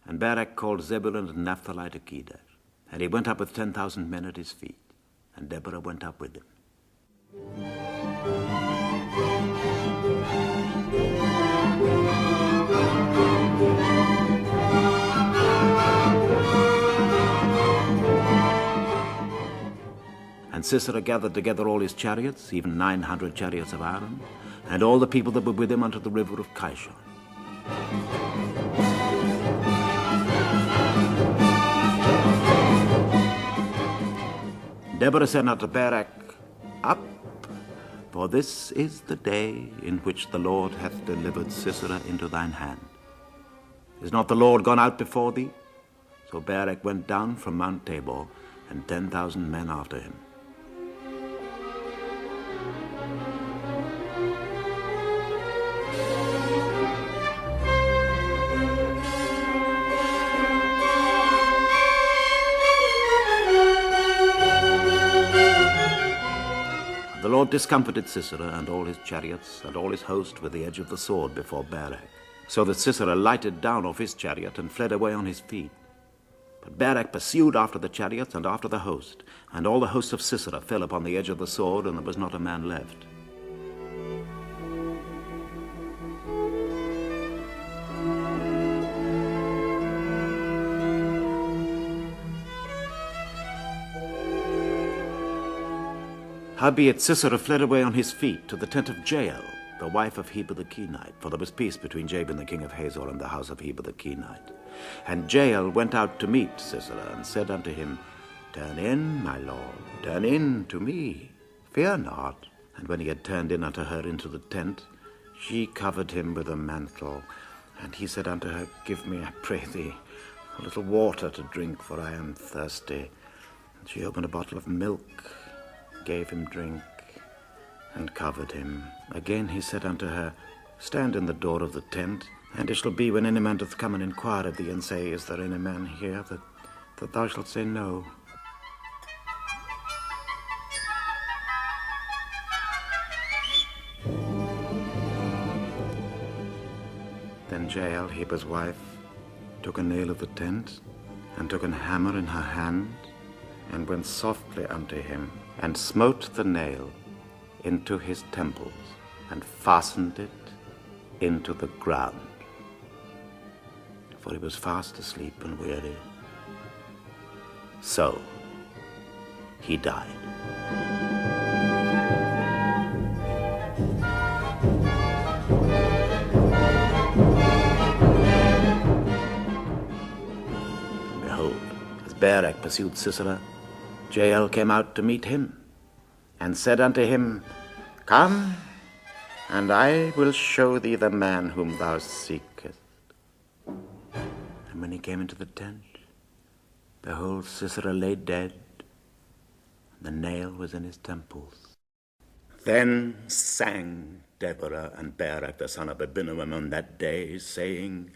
And Barak called Zebulun and Naphtali to Kedesh. And he went up with 10,000 men at his feet. And Deborah went up with him. And Sisera gathered together all his chariots, even 900 chariots of iron, and all the people that were with him unto the river of Kishon. Deborah said unto Barak, Up, for this is the day in which the Lord hath delivered Sisera into thine hand. Is not the Lord gone out before thee? So Barak went down from Mount Tabor, and 10,000 men after him. The Lord discomfited Sisera and all his chariots and all his host with the edge of the sword before Barak, so that Sisera lighted down off his chariot and fled away on his feet. But Barak pursued after the chariots and after the host, and all the host of Sisera fell upon the edge of the sword, and there was not a man left. Howbeit Sisera fled away on his feet to the tent of Jaël, the wife of Heber the Kenite, for there was peace between Jabin the king of Hazor and the house of Heber the Kenite. And Jaël went out to meet Sisera, and said unto him, Turn in, my lord, turn in to me, fear not. And when he had turned in unto her into the tent, she covered him with a mantle. And he said unto her, Give me, I pray thee, a little water to drink, for I am thirsty. And she opened a bottle of milk, gave him drink, and covered him. Again he said unto her, Stand in the door of the tent, and it shall be when any man doth come and inquire of thee, and say, Is there any man here? That thou shalt say, No. Then Jaël, Heber's wife, took a nail of the tent, and took an hammer in her hand, and went softly unto him, and smote the nail into his temples, and fastened it into the ground. For he was fast asleep and weary. So he died. Behold, as Barak pursued Sisera, Jaël came out to meet him, and said unto him, Come, and I will show thee the man whom thou seekest. And when he came into the tent, behold, Sisera lay dead, the nail was in his temples. Then sang Deborah and Barak the son of Abinoam on that day, saying,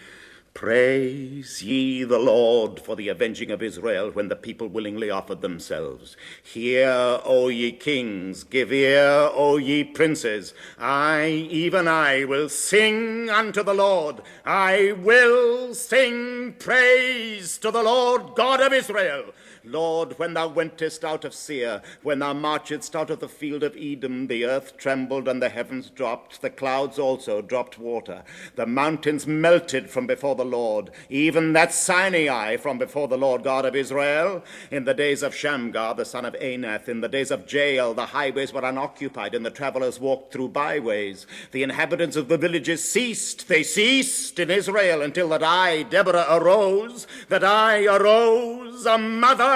Praise ye the Lord for the avenging of Israel, when the people willingly offered themselves. Hear, O ye kings, give ear, O ye princes. I, even I, will sing unto the Lord. I will sing praise to the Lord God of Israel. Lord, when thou wentest out of Seir, when thou marchedst out of the field of Edom, the earth trembled and the heavens dropped, the clouds also dropped water. The mountains melted from before the Lord, even that Sinai from before the Lord God of Israel. In the days of Shamgar, the son of Anath, in the days of Jael, the highways were unoccupied, and the travelers walked through byways. The inhabitants of the villages ceased. They ceased in Israel until that I, Deborah, arose, a mother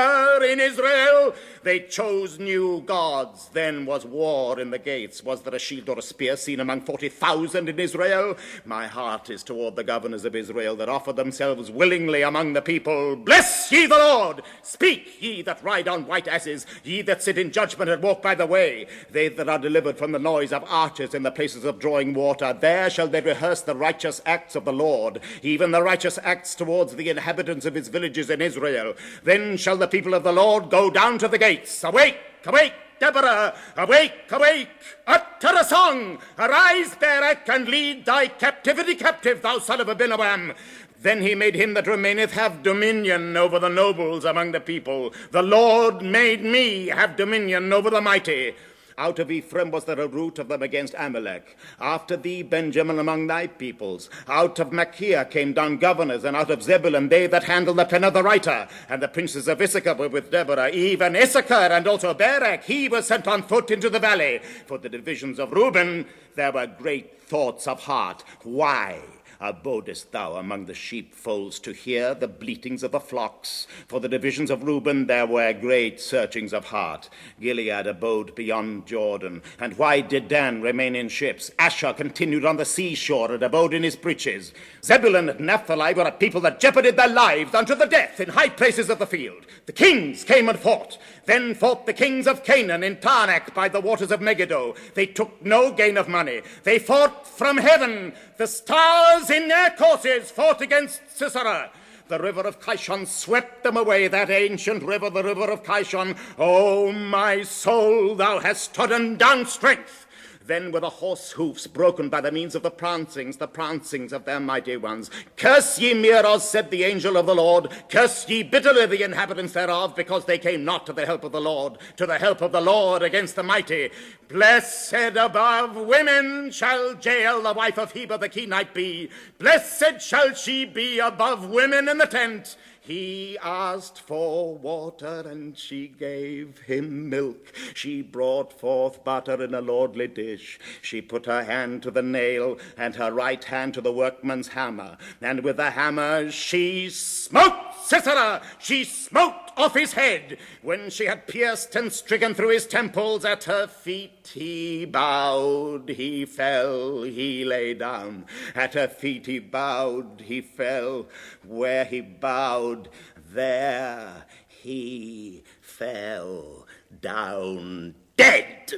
in Israel. They chose new gods. Then was war in the gates. Was there a shield or a spear seen among 40,000 in Israel? My heart is toward the governors of Israel that offer themselves willingly among the people. Bless ye the Lord! Speak, ye that ride on white asses, ye that sit in judgment and walk by the way. They that are delivered from the noise of archers in the places of drawing water, there shall they rehearse the righteous acts of the Lord, even the righteous acts towards the inhabitants of his villages in Israel. Then shall the people of the Lord go down to the gates. Awake, awake, Deborah, awake, awake, utter a song, arise, Barak, and lead thy captivity captive, thou son of Abinoam. Then he made him that remaineth have dominion over the nobles among the people. The Lord made me have dominion over the mighty. Out of Ephraim was there a root of them against Amalek. After thee, Benjamin, among thy peoples. Out of Machir came down governors, and out of Zebulun they that handle the pen of the writer. And the princes of Issachar were with Deborah, even Issachar and also Barak. He was sent on foot into the valley. For the divisions of Reuben there were great thoughts of heart. Why abodest thou among the sheepfolds to hear the bleatings of the flocks? For the divisions of Reuben there were great searchings of heart. Gilead abode beyond Jordan. And why did Dan remain in ships? Asher continued on the seashore and abode in his breeches. Zebulun and Naphtali were a people that jeoparded their lives unto the death in high places of the field. The kings came and fought. Then fought the kings of Canaan in Taanach by the waters of Megiddo. They took no gain of money. They fought from heaven. The stars in their courses fought against Sisara. The river of Kishon swept them away, that ancient river, the river of Kishon. O my soul, thou hast trodden down strength. Then were the horse hoofs broken by the means of the prancings of their mighty ones. Curse ye Meroz, said the angel of the Lord. Curse ye bitterly the inhabitants thereof, because they came not to the help of the Lord against the mighty. Blessed above women shall Jael, the wife of Heber the Kenite, be. Blessed shall she be above women in the tent. He asked for water, and she gave him milk. She brought forth butter in a lordly dish. She put her hand to the nail, and her right hand to the workman's hammer. And with the hammer she smote Sisera. She smote off his head. When she had pierced and stricken through his temples, at her feet he bowed, he fell, he lay down. At her feet he bowed, he fell. Where he bowed, there he fell down dead.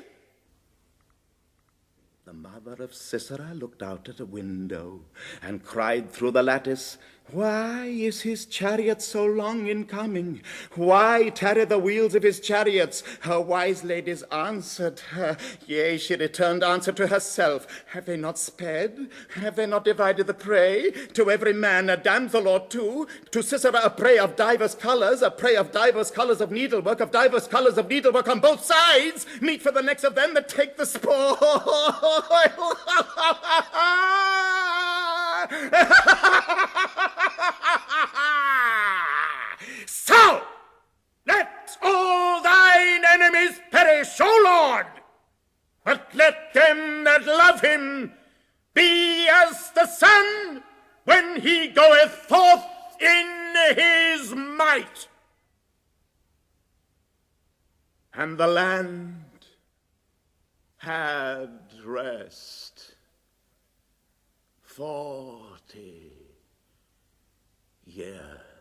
The mother of Sisera looked out at a window and cried through the lattice, Why is his chariot so long in coming? Why tarry the wheels of his chariots? Her wise ladies answered her. Yea, she returned answer to herself. Have they not sped? Have they not divided the prey? To every man a damsel or two. To Sisera a prey of divers colors, a prey of divers colors of needlework on both sides. Meet for the necks of them that take the spoil. So, let all thine enemies perish, O Lord, but let them that love him be as the sun when he goeth forth in his might. And the land had rest 40 years.